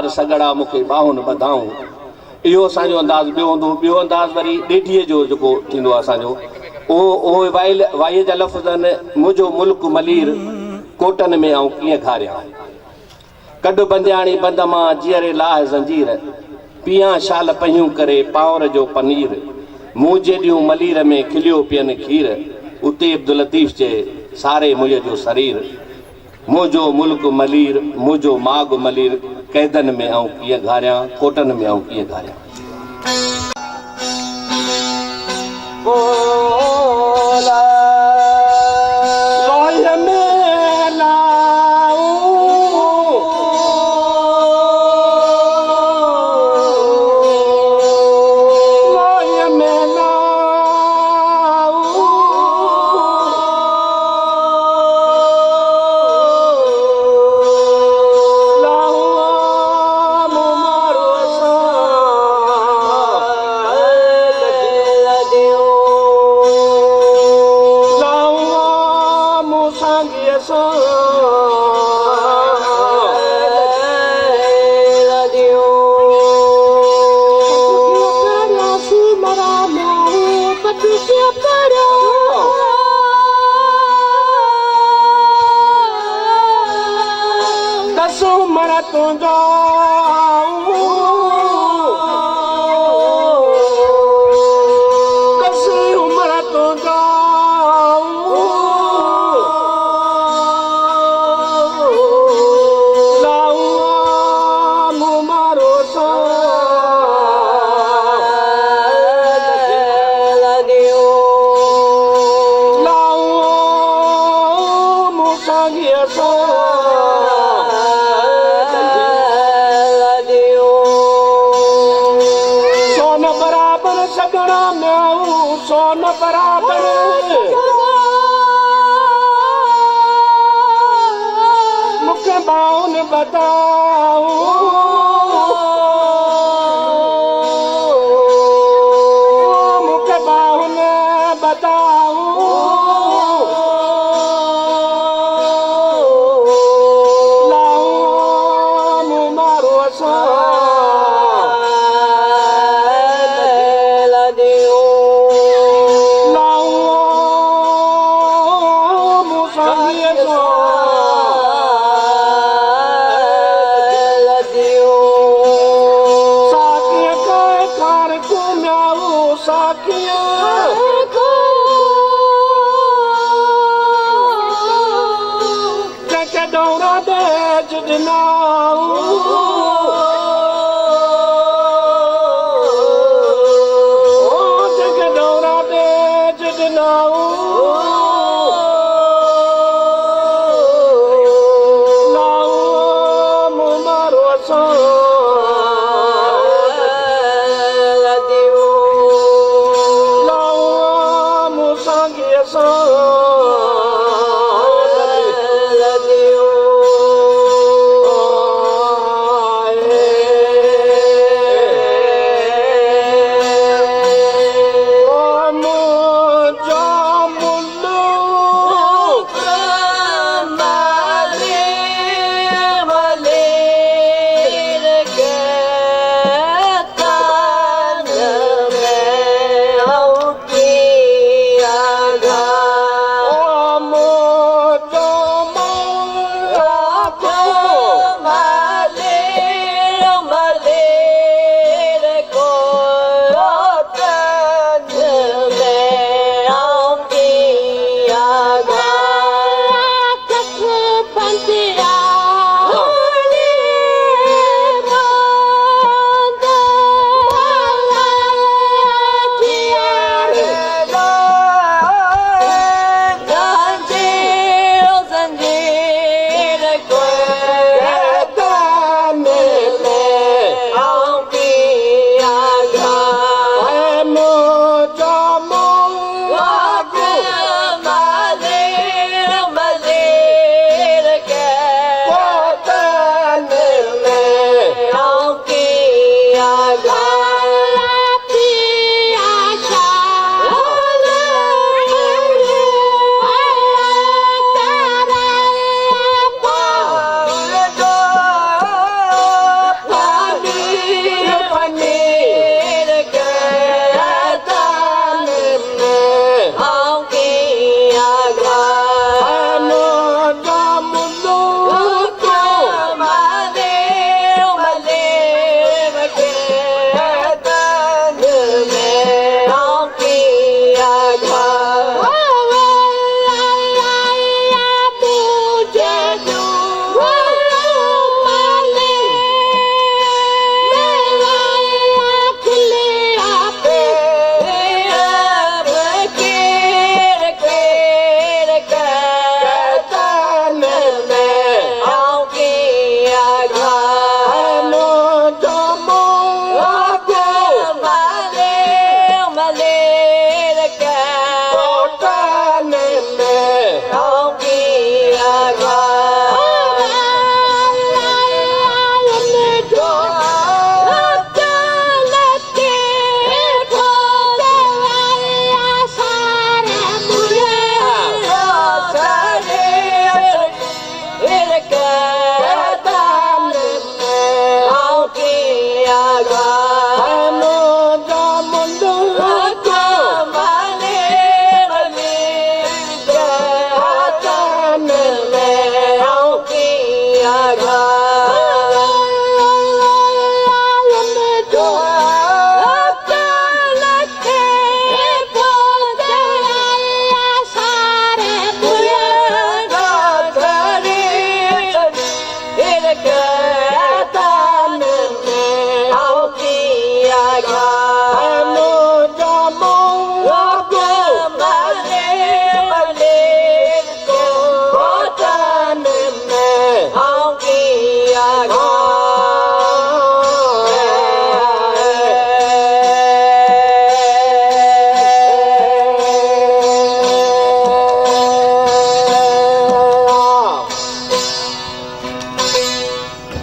बराबर सगड़ा मुखे बाहुन बधाऊं इहो असांजो अंदाज़ ॿियो हूंदो ॿियो अंदाज़ वरी ॾेढीअ जो जेको थींदो आहे असांजो उहो वाईअ जा लफ़्ज़ आहिनि मुंहिंजो मुल्क मलीर कोटनि में आऊं कीअं घारियां कॾ बंदियाणी बंद मां जीअरे लाह ज़ंजीर पियां शाल पहियूं करे पावर जो पनीर मूं जेॾियूं मलीर में खिलियो पियनि खीर उते अब्दुल लतीफ़ चए सारे मुंहिंजे जो शरीर मुंहिंजो मुल्क मलीर मुंहिंजो माग मलीर कैदनि में आऊं कीअं घारियां कोटनि में आऊं कीअं घारियां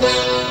आहे